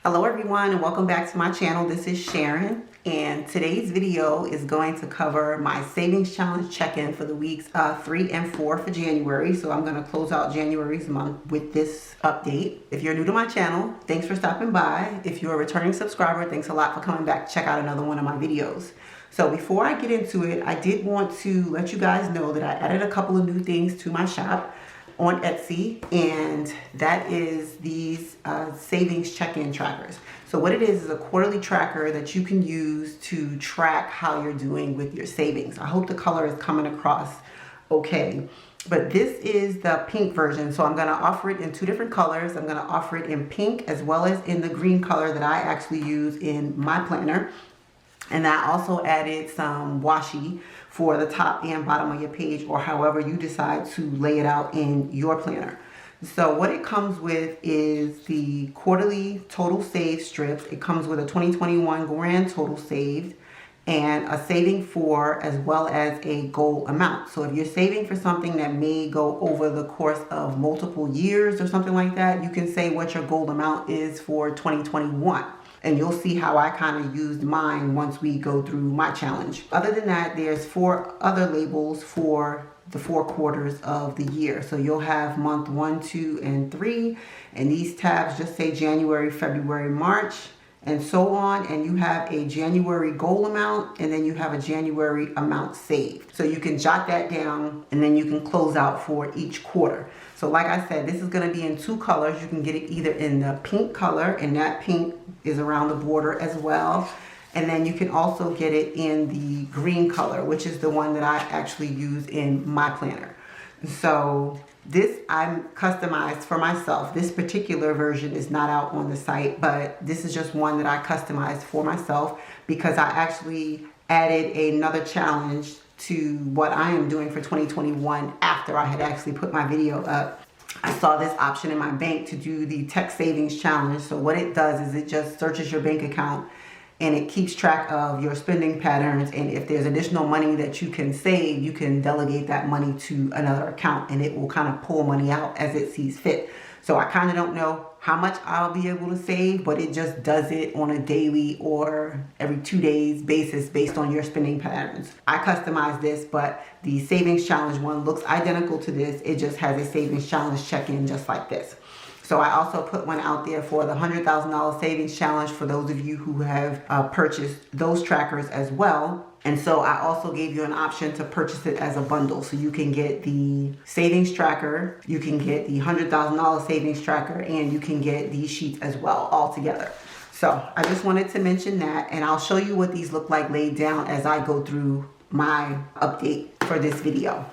Hello everyone and welcome back to my channel. This is Sharon and today's video is going to cover my savings challenge check-in for the weeks 3 and 4 for January. So I'm going to close out January's month with this update. If you're new to my channel, thanks for stopping by. If you're a returning subscriber, thanks a lot for coming back to check out another one of my videos. So before I get into it, I did want to let you guys know that I added a couple of new things to my shop on Etsy, and that is these savings check-in trackers. So what it is a quarterly tracker that you can use to track how you're doing with your savings. I hope the color is coming across okay. But this is the pink version, so I'm going to offer it in 2 different colors. I'm going to offer it in pink as well as in the green color that I actually use in my planner. And I also added some washi for the top and bottom of your page, or however you decide to lay it out in your planner. So what it comes with is the quarterly total save strips. It comes with a 2021 grand total saved and a saving for as well as a goal amount. So if you're saving for something that may go over the course of multiple years or something like that, you can say what your goal amount is for 2021. And you'll see how I kind of used mine once we go through my challenge. Other than that, there's 4 other labels for the 4 quarters of the year. So you'll have month 1, 2, and 3. And these tabs just say January, February, March, and so on. And you have a January goal amount, and then you have a January amount saved. So you can jot that down, and then you can close out for each quarter. So like I said, this is going to be in 2 colors. You can get it either in the pink color, and that pink is around the border as well. And then you can also get it in the green color, which is the one that I actually use in my planner. So this I'm customized for myself. This particular version is not out on the site, but this is just one that I customized for myself because I actually added another challenge to what I am doing for 2021 after I had actually put my video up. I saw this option in my bank to do the tech savings challenge. So what it does is it just searches your bank account and it keeps track of your spending patterns, and if there's additional money that you can save, you can delegate that money to another account and it will kind of pull money out as it sees fit. So I kind of don't know how much I'll be able to save, but it just does it on a daily or every 2 days basis based on your spending patterns. I customized this, but the savings challenge one looks identical to this. It just has a savings challenge check-in just like this. So I also put one out there for the $100,000 savings challenge for those of you who have purchased those trackers as well. And so I also gave you an option to purchase it as a bundle. So you can get the savings tracker, you can get the $100,000 savings tracker, and you can get these sheets as well all together. So I just wanted to mention that, and I'll show you what these look like laid down as I go through my update for this video.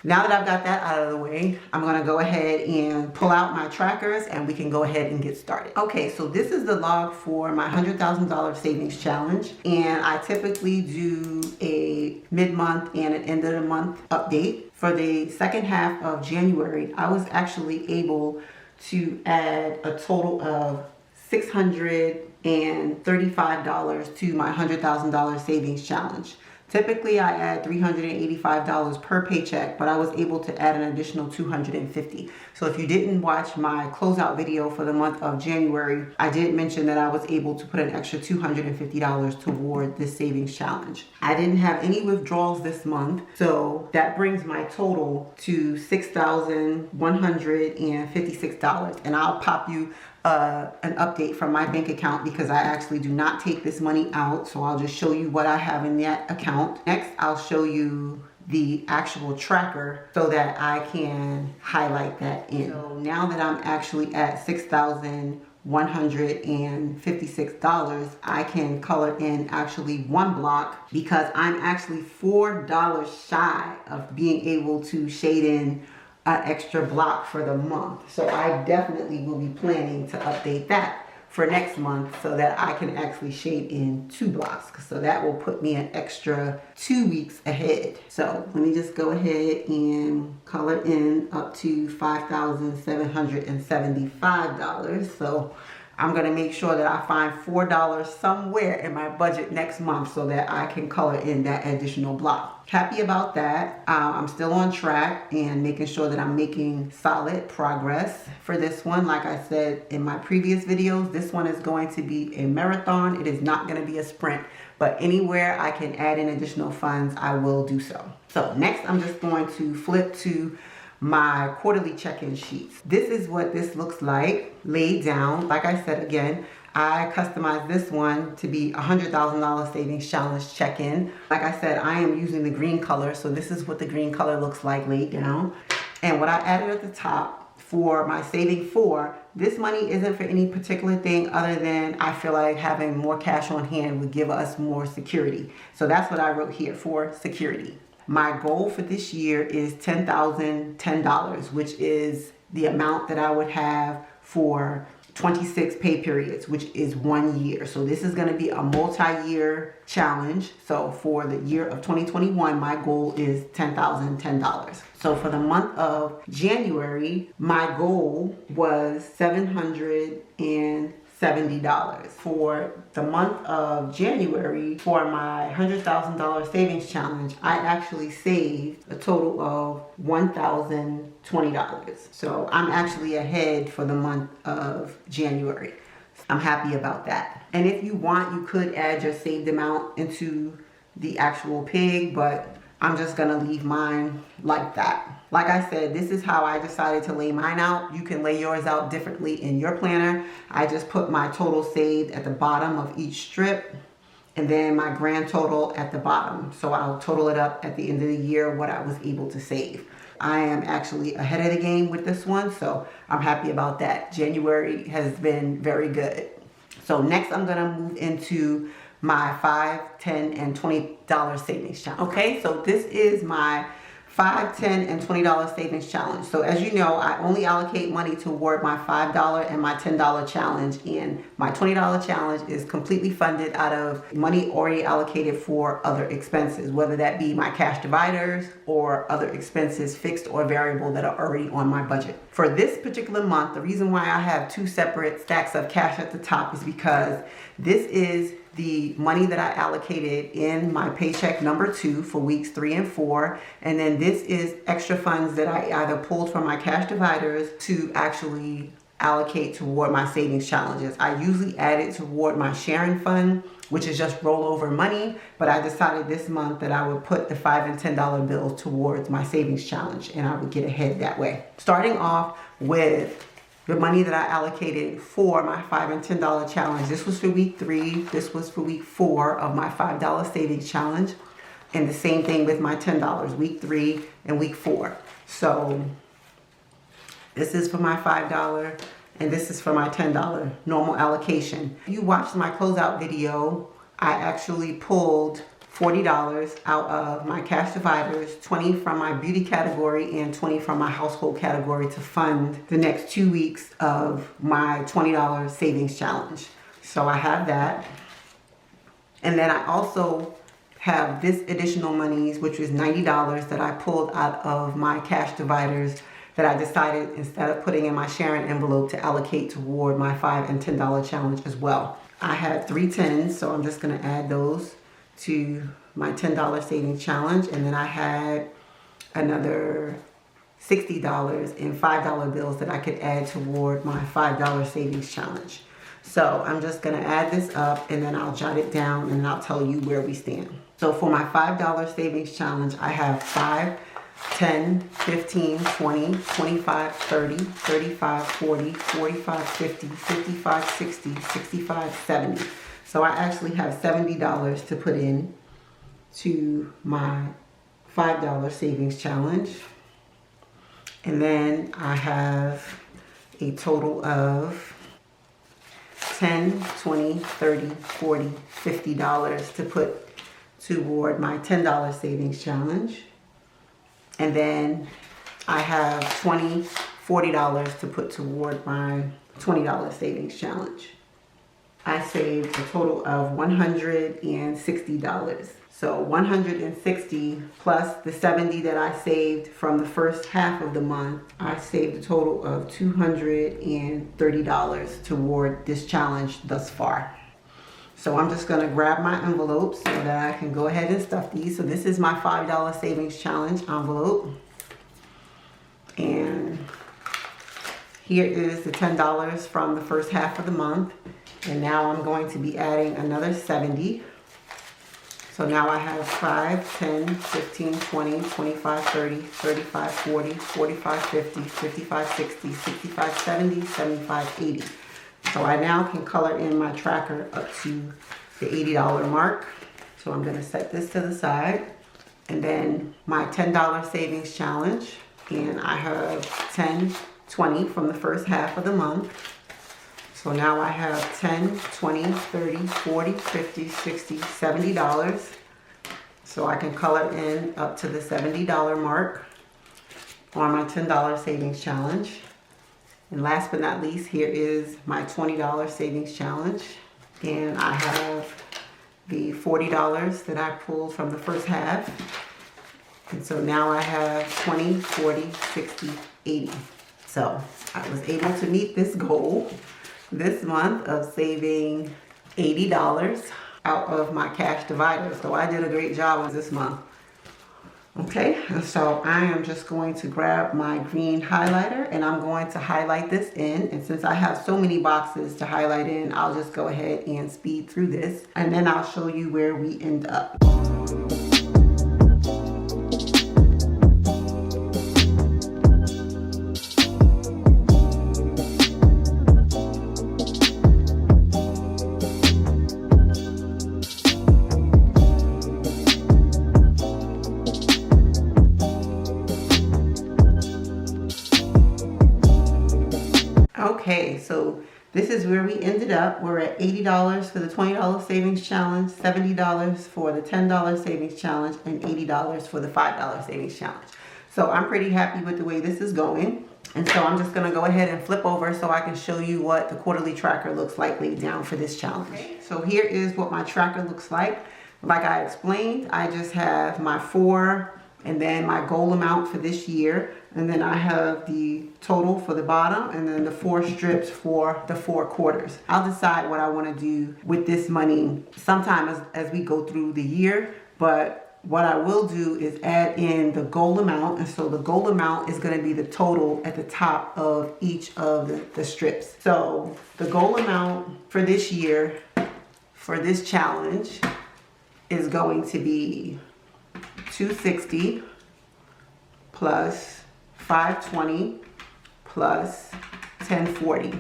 Now that I've got that out of the way, I'm going to go ahead and pull out my trackers and we can go ahead and get started. Okay, so this is the log for my $100,000 savings challenge, and I typically do a mid-month and an end of the month update. For the second half of January, I was actually able to add a total of $635 to my $100,000 savings challenge. Typically, I add $385 per paycheck, but I was able to add an additional $250. So if you didn't watch my closeout video for the month of January, I did mention that I was able to put an extra $250 toward this savings challenge. I didn't have any withdrawals this month, so that brings my total to $6,156. And I'll pop you an update from my bank account because I actually do not take this money out. So I'll just show you what I have in that account. Next, I'll show you the actual tracker so that I can highlight that in. So now that I'm actually at $6,156, I can color in actually 1 block because I'm actually $4 shy of being able to shade in an extra block for the month. So I definitely will be planning to update that for next month so that I can actually shade in 2 blocks. So that will put me an extra 2 weeks ahead. So let me just go ahead and color in up to $5,775. So I'm going to make sure that I find $4 somewhere in my budget next month so that I can color in that additional block. Happy about that. I'm still on track and making sure that I'm making solid progress for this one. Like I said in my previous videos, this one is going to be a marathon. It is not going to be a sprint, but anywhere I can add in additional funds, I will do so. So next, I'm just going to flip to my quarterly check-in sheets. This is what this looks like laid down. Like I said, again, I customized this one to be $100,000 savings challenge check-in. Like I said, I am using the green color, so this is what the green color looks like laid down. And what I added at the top for my saving for, this money isn't for any particular thing other than I feel like having more cash on hand would give us more security. So that's what I wrote here, for security. My goal for this year is $10,010, which is the amount that I would have for 26 pay periods, which is 1 year. So this is going to be a multi-year challenge. So for the year of 2021, my goal is $10,010. So for the month of January, my goal was $770. For the month of January, for my $100,000 savings challenge, I actually saved a total of $1,020. So I'm actually ahead for the month of January. I'm happy about that. And if you want, you could add your saved amount into the actual pig, but I'm just gonna leave mine like that. Like I said, this is how I decided to lay mine out. You can lay yours out differently in your planner. I just put my total saved at the bottom of each strip and then my grand total at the bottom. So I'll total it up at the end of the year, what I was able to save. I am actually ahead of the game with this one, so I'm happy about that. January has been very good. So next I'm gonna move into my $5, $10, and $20 savings challenge. Okay, so this is my $5, $10, and $20 savings challenge. So as you know, I only allocate money toward my $5 and my $10 challenge, and my $20 challenge is completely funded out of money already allocated for other expenses, whether that be my cash dividers or other expenses, fixed or variable, that are already on my budget. For this particular month, the reason why I have two separate stacks of cash at the top is because this is the money that I allocated in my paycheck number 2 for weeks 3 and 4. And then this is extra funds that I either pulled from my cash dividers to actually allocate toward my savings challenges. I usually add it toward my Sharon fund, which is just rollover money, but I decided this month that I would put the $5 and $10 bills towards my savings challenge, and I would get ahead that way. Starting off with the money that I allocated for my $5 and $10 challenge. This was for week 3. This was for week 4 of my $5 savings challenge. And the same thing with my $10, week 3 and week 4. So this is for my $5 and this is for my $10 normal allocation. If you watched my closeout video, I actually pulled $40 out of my cash dividers, 20 from my beauty category and 20 from my household category to fund the next 2 weeks of my $20 savings challenge. So I have that. And then I also have this additional monies, which was $90 that I pulled out of my cash dividers that I decided, instead of putting in my Sharon envelope, to allocate toward my $5 and $10 challenge as well. I had 3 10s, so I'm just gonna add those to my $10 savings challenge, and then I had another $60 in $5 bills that I could add toward my $5 savings challenge. So I'm just gonna add this up and then I'll jot it down and I'll tell you where we stand. So for my $5 savings challenge, I have 5, 10, 15, 20, 25, 30, 35, 40, 45, 50, 55, 60, 65, 70. So I actually have $70 to put in to my $5 savings challenge. And then I have a total of $10, $20, $30, $40, $50 to put toward my $10 savings challenge. And then I have $20, $40 to put toward my $20 savings challenge. I saved a total of $160. So 160 plus the 70 that I saved from the first half of the month, I saved a total of $230 toward this challenge thus far. So I'm just gonna grab my envelopes so that I can go ahead and stuff these. So this is my $5 savings challenge envelope. And here is the $10 from the first half of the month. And now I'm going to be adding another 70. So now I have 5, 10, 15, 20, 25, 30, 35, 40, 45, 50, 55, 60, 65, 70, 75, 80. So I now can color in my tracker up to the $80 mark. So I'm going to set this to the side. And then my $10 savings challenge. And I have 10, 20 from the first half of the month. So now I have 10, 20, 30, 40, 50, 60, $70. So I can color in up to the $70 mark on my $10 savings challenge. And last but not least, here is my $20 savings challenge. And I have the $40 that I pulled from the first half. And so now I have 20, 40, 60, 80. So I was able to meet this goal this month of saving $80 out of my cash divider. So I did a great job this month. Okay, and so I am just going to grab my green highlighter and I'm going to highlight this in. And since I have so many boxes to highlight in, I'll just go ahead and speed through this. And then I'll show you where we end up. Okay, so this is where we ended up. We're at $80 for the $20 savings challenge, $70 for the $10 savings challenge, and $80 for the $5 savings challenge. So I'm pretty happy with the way this is going. And so I'm just gonna go ahead and flip over so I can show you what the quarterly tracker looks like laid down for this challenge. Okay. So here is what my tracker looks like. Like I explained, I just have my 4 and then my goal amount for this year. And then I have the total for the bottom and then the 4 strips for the 4 quarters. I'll decide what I want to do with this money sometime as we go through the year. But what I will do is add in the goal amount. And so the goal amount is going to be the total at the top of each of the strips. So the goal amount for this year, for this challenge, is going to be $260 plus 520 plus 1040.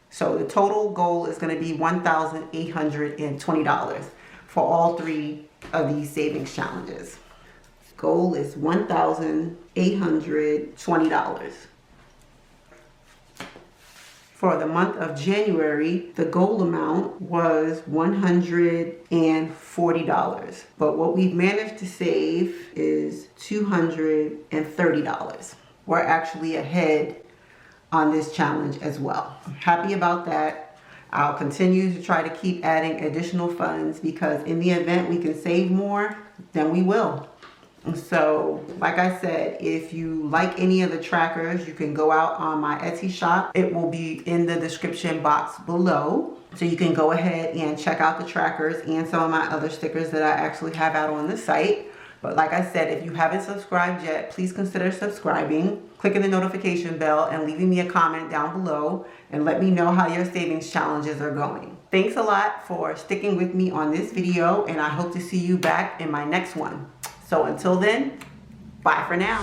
So the total goal is going to be $1,820 for all 3 of these savings challenges. Goal is $1,820. For the month of January, the goal amount was $140. But what we've managed to save is $230. We're actually ahead on this challenge as well. I'm happy about that. I'll continue to try to keep adding additional funds because in the event we can save more, then we will. So, like I said, if you like any of the trackers, you can go out on my Etsy shop. It will be in the description box below. So you can go ahead and check out the trackers and some of my other stickers that I actually have out on the site. But like I said, if you haven't subscribed yet, please consider subscribing, clicking the notification bell, and leaving me a comment down below and let me know how your savings challenges are going. Thanks a lot for sticking with me on this video, and I hope to see you back in my next one. So until then, bye for now.